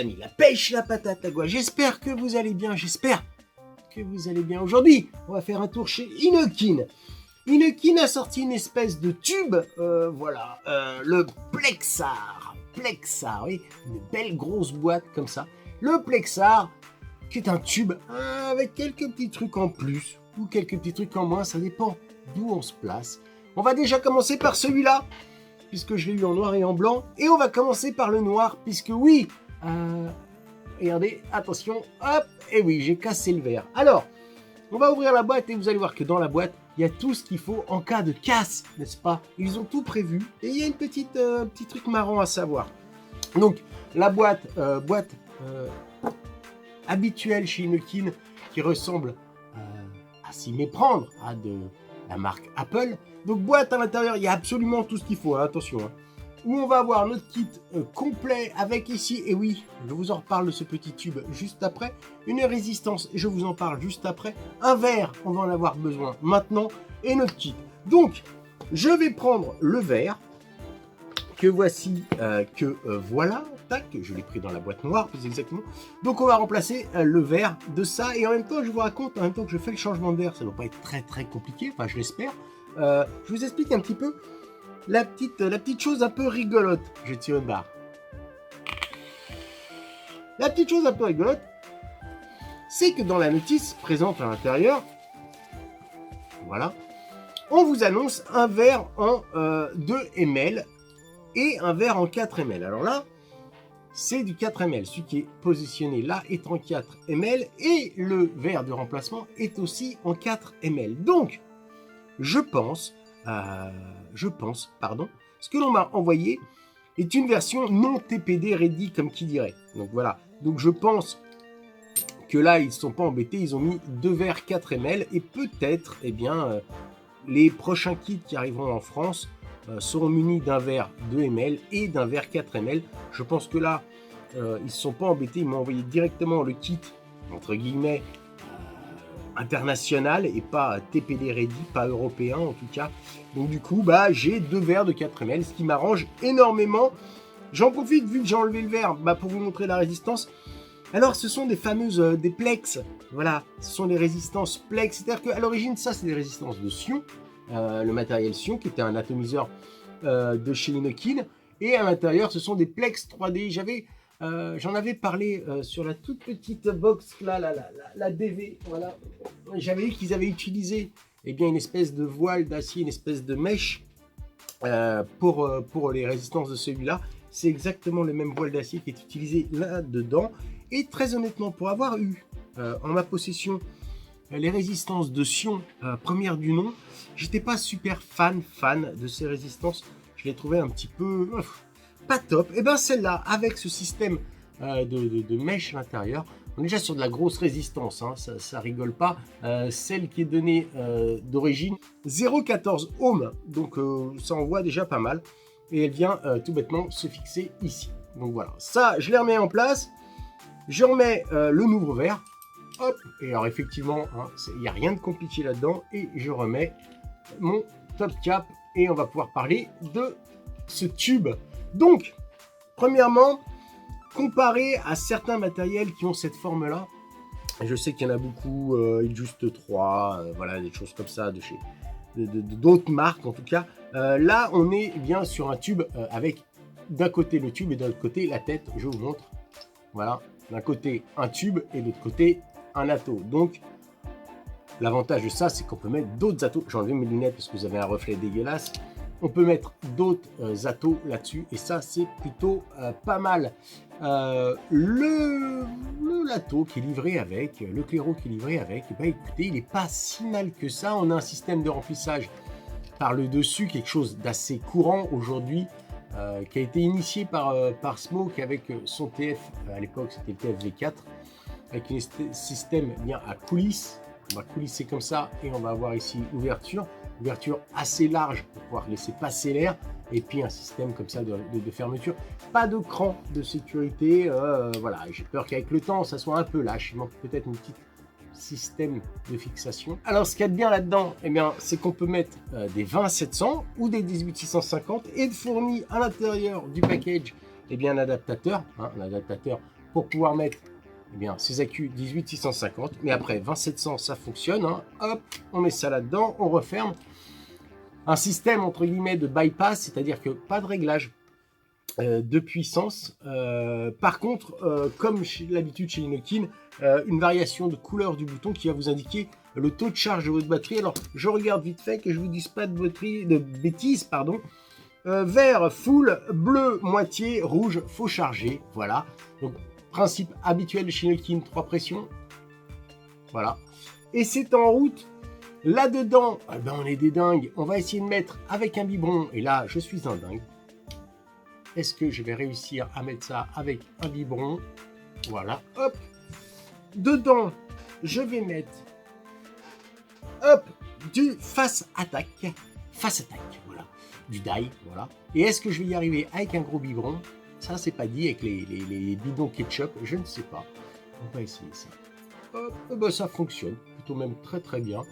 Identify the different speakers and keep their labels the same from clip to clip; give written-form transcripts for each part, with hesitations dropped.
Speaker 1: amis, la pêche, la patate, la goût. J'espère que vous allez bien, Aujourd'hui, on va faire un tour chez Inokin. Inokin a sorti une espèce de tube, le Plexar. Plexar, oui, une belle grosse boîte comme ça. Le Plexar, qui est un tube avec quelques petits trucs en plus ou quelques petits trucs en moins, ça dépend d'où on se place. On va déjà commencer par celui-là, puisque je l'ai eu en noir et en blanc, et on va commencer par le noir, puisque oui, regardez, attention, hop, et oui, j'ai cassé le verre. Alors, on va ouvrir la boîte et vous allez voir que dans la boîte, il y a tout ce qu'il faut en cas de casse, n'est-ce pas? Ils ont tout prévu, et il y a une petit truc marrant à savoir. Donc, la boîte habituelle chez Inokin, qui ressemble à s'y méprendre à de la marque Apple. Donc boîte à l'intérieur, il y a absolument tout ce qu'il faut, hein, attention. Hein. Où on va avoir notre kit complet avec ici, et oui, je vous en reparle de ce petit tube juste après, une résistance, et je vous en parle juste après, un verre, on va en avoir besoin maintenant, et notre kit. Donc, je vais prendre le verre, que voici, voilà, tac, je l'ai pris dans la boîte noire, plus exactement. Donc on va remplacer le verre de ça, et en même temps, je vous raconte, en même temps que je fais le changement de verre, ça ne va pas être très compliqué, enfin je l'espère. Je vous explique un petit peu la petite chose un peu rigolote. Je tire une barre. La petite chose un peu rigolote, c'est que dans la notice présente à l'intérieur, voilà, on vous annonce un verre en 2 ml et un verre en 4 ml. Alors là, c'est du 4 ml. Celui qui est positionné là est en 4 ml et le verre de remplacement est aussi en 4 ml. Donc, je pense, ce que l'on m'a envoyé est une version non TPD ready, comme qui dirait. Donc voilà. Donc je pense que là, ils ne sont pas embêtés. Ils ont mis 2 verres 4 ml et peut-être, les prochains kits qui arriveront en France seront munis d'un verre 2 ml et d'un verre 4 ml. Je pense que là, ils ne se sont pas embêtés. Ils m'ont envoyé directement le kit, entre guillemets, international et pas TPD ready, pas européen en tout cas. Donc du coup, j'ai 2 verres de 4 ml, ce qui m'arrange énormément. J'en profite, vu que j'ai enlevé le verre, pour vous montrer la résistance. Alors, ce sont des fameuses des Plex. Voilà, ce sont des résistances Plex. C'est-à-dire qu'à l'origine, ça, c'est des résistances de Sion, le matériel Sion, qui était un atomiseur de chez Inokin. Et à l'intérieur, ce sont des Plex 3D. J'en avais parlé sur la toute petite box là, la DV, voilà. J'avais vu qu'ils avaient utilisé une espèce de voile d'acier, une espèce de mèche pour les résistances de celui-là. C'est exactement le même voile d'acier qui est utilisé là-dedans. Et très honnêtement, pour avoir eu en ma possession les résistances de Sion première du nom, j'étais pas super fan de ces résistances. Je les trouvais un petit peu... pas top. Et celle-là, avec ce système de mèche à l'intérieur, on est déjà sur de la grosse résistance, hein, ça rigole pas. Celle qui est donnée d'origine 0,14 ohms, donc ça envoie déjà pas mal. Et elle vient tout bêtement se fixer ici. Donc voilà, ça je les remets en place. Je remets le nouveau verre. Hop, et alors effectivement, il n'y a rien de compliqué là-dedans. Et je remets mon top cap et on va pouvoir parler de ce tube. Donc, premièrement, comparé à certains matériels qui ont cette forme-là, je sais qu'il y en a beaucoup, Just 3, voilà, des choses comme ça, d'autres marques en tout cas. Là, on est bien sur un tube avec d'un côté le tube et de l'autre côté la tête, je vous montre. Voilà, d'un côté un tube et de l'autre côté un ato. Donc, l'avantage de ça, c'est qu'on peut mettre d'autres atos. J'ai enlevé mes lunettes parce que vous avez un reflet dégueulasse. On peut mettre d'autres atos là-dessus et ça c'est plutôt pas mal. Le lato qui est livré avec, le claireau qui est livré avec, écoutez, il n'est pas si mal que ça. On a un système de remplissage par le dessus, quelque chose d'assez courant aujourd'hui, qui a été initié par Smoke avec son TF, à l'époque c'était le TF V4, avec un système bien à coulisses. On va coulisser comme ça et on va avoir ici ouverture assez large pour pouvoir laisser passer l'air et puis un système comme ça de fermeture. Pas de cran de sécurité, voilà, j'ai peur qu'avec le temps ça soit un peu lâche, il manque peut-être un petit système de fixation. Alors ce qu'il y a de bien là-dedans, c'est qu'on peut mettre des 20-700 ou des 18-650 et de fournir à l'intérieur du package un adaptateur pour pouvoir mettre eh bien, ces accus 18650. Mais après 20700, ça fonctionne. Hein. Hop, on met ça là-dedans, on referme. Un système entre guillemets de bypass, c'est-à-dire que pas de réglage de puissance. Par contre, comme l'habitude chez Inokin, une variation de couleur du bouton qui va vous indiquer le taux de charge de votre batterie. Alors, je regarde vite fait que je vous dise pas de bêtises, pardon. Vert, full, bleu, moitié, rouge, faut charger. Voilà. Donc, principe habituel de chez Inokin, 3 pressions. Voilà. Et c'est en route. Là-dedans, eh ben, on est des dingues. On va essayer de mettre avec un biberon. Et là, je suis un dingue. Est-ce que je vais réussir à mettre ça avec un biberon? Voilà, hop. Dedans, je vais mettre, hop, du face attaque, voilà, du die, voilà. Et est-ce que je vais y arriver avec un gros biberon? Ça, c'est pas dit, avec les bidons ketchup, je ne sais pas. On va essayer ça. Hop, ben, ça fonctionne, plutôt même très très bien.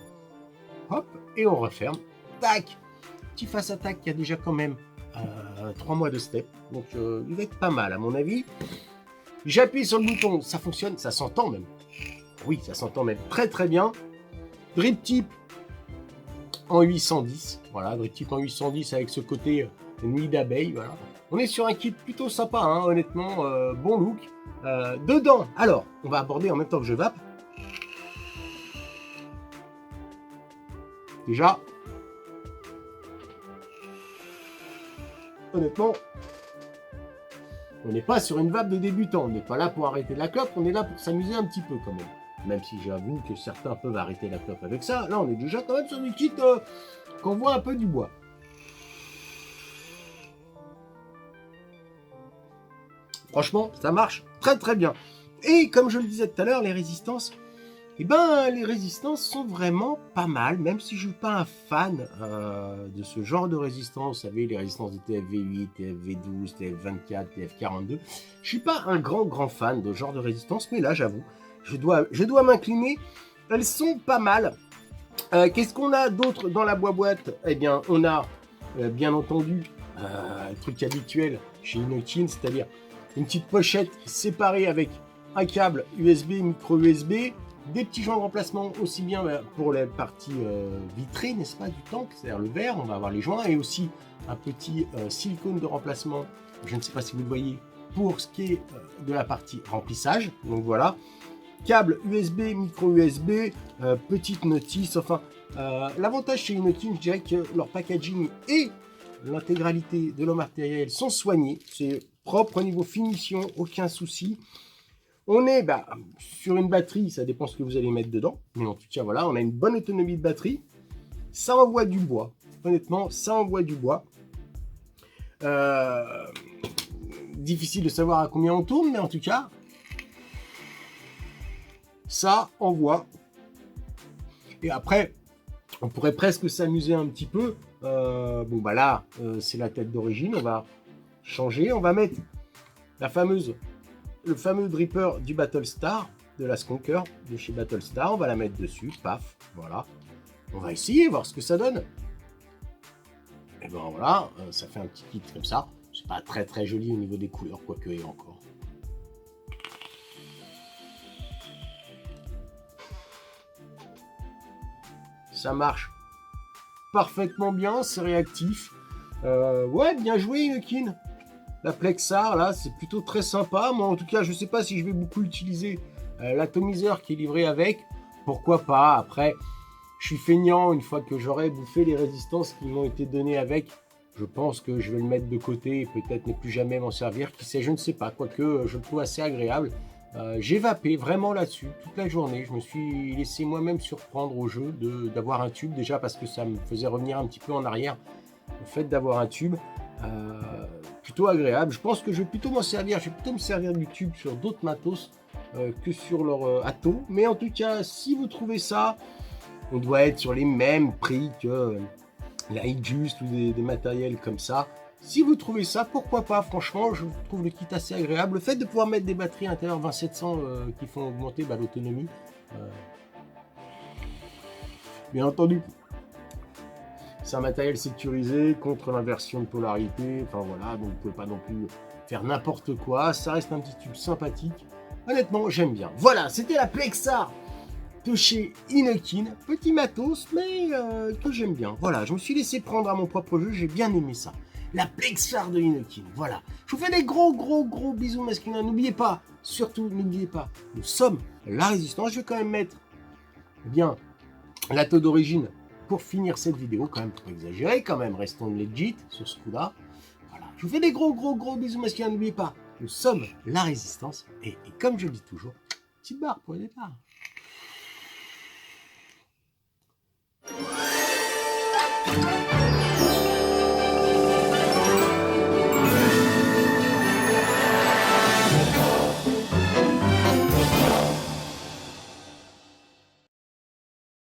Speaker 1: Hop, et on referme. Tac, petit face attaque qui a déjà quand même 3 mois de step, donc il va être pas mal à mon avis. J'appuie sur le bouton, ça fonctionne, ça s'entend même. Oui, ça s'entend même très très bien. Drip tip en 810, voilà, drip tip en 810 avec ce côté nuit d'abeille, voilà. On est sur un kit plutôt sympa, hein, honnêtement, bon look. Dedans, alors, on va aborder en même temps que je vape. Déjà, honnêtement, on n'est pas sur une vape de débutant. On n'est pas là pour arrêter la clope, on est là pour s'amuser un petit peu quand même. Même si j'avoue que certains peuvent arrêter la clope avec ça. Là, on est déjà quand même sur du kit qu'on voit un peu du bois. Franchement, ça marche très très bien. Et comme je le disais tout à l'heure, les résistances, eh ben, les résistances sont vraiment pas mal, même si je ne suis pas un fan de ce genre de résistance. Vous savez, les résistances de TFV8, TFV12, TF24, TF42. Je ne suis pas un grand fan de ce genre de résistance, mais là, j'avoue, je dois m'incliner. Elles sont pas mal. Qu'est-ce qu'on a d'autre dans la boîte? Eh bien, on a, bien entendu, le truc habituel chez Inokin, c'est-à-dire une petite pochette séparée avec un câble USB, micro USB, des petits joints de remplacement aussi bien pour les parties vitrées, n'est-ce pas, du tank, c'est-à-dire le verre, on va avoir les joints, et aussi un petit silicone de remplacement, je ne sais pas si vous le voyez, pour ce qui est de la partie remplissage. Donc voilà, câble USB, micro USB, petite notice, enfin, l'avantage chez Inokin, je dirais que leur packaging et l'intégralité de leur matériel sont soignés, c'est propre au niveau finition, aucun souci. On est sur une batterie, ça dépend ce que vous allez mettre dedans, mais en tout cas voilà, on a une bonne autonomie de batterie. Ça envoie du bois, honnêtement, ça envoie du bois. Difficile de savoir à combien on tourne, mais en tout cas, ça envoie. Et après, on pourrait presque s'amuser un petit peu. Bon bah là, c'est la tête d'origine, on va changer, on va mettre le fameux dripper du Battlestar, de la Skunker de chez Battlestar, on va la mettre dessus, paf, voilà. On va essayer, voir ce que ça donne. Et ben voilà, ça fait un petit kit comme ça. C'est pas très très joli au niveau des couleurs, quoique et encore. Ça marche parfaitement bien, c'est réactif. Ouais, bien joué Inokin. La Plexar, là, c'est plutôt très sympa. Moi, en tout cas, je ne sais pas si je vais beaucoup utiliser l'atomiseur qui est livré avec. Pourquoi pas? Après, je suis feignant. Une fois que j'aurai bouffé les résistances qui m'ont été données avec, je pense que je vais le mettre de côté et peut-être ne plus jamais m'en servir. Qui sait, je ne sais pas. Quoique, je le trouve assez agréable. J'ai vapé vraiment là-dessus toute la journée. Je me suis laissé moi-même surprendre au jeu d'avoir un tube. Déjà parce que ça me faisait revenir un petit peu en arrière. Le fait d'avoir un tube. Plutôt agréable. Je pense que je vais plutôt m'en servir. Je vais plutôt me servir du tube sur d'autres matos que sur leur Atto. Mais en tout cas, si vous trouvez ça, on doit être sur les mêmes prix que la Just ou des matériels comme ça. Si vous trouvez ça, pourquoi pas? Franchement, je trouve le kit assez agréable. Le fait de pouvoir mettre des batteries à l'intérieur 20700 qui font augmenter l'autonomie. Bien entendu, c'est un matériel sécurisé contre l'inversion de polarité. Enfin voilà, donc vous ne pouvez pas non plus faire n'importe quoi, ça reste un petit tube sympathique. Honnêtement, j'aime bien. Voilà, c'était la Plexar de chez Inokin. Petit matos, mais que j'aime bien. Voilà, je me suis laissé prendre à mon propre jeu, j'ai bien aimé ça. La Plexar de Inokin, voilà. Je vous fais des gros bisous masculins. N'oubliez pas, surtout n'oubliez pas, nous sommes la résistance. Je vais quand même mettre, eh bien, la taux d'origine pour finir cette vidéo, quand même, pour exagérer, quand même, restons legit sur ce coup-là. Voilà, je vous fais des gros bisous masculins. N'oubliez pas, nous sommes la résistance. Et comme je le dis toujours, petite barre pour le départ.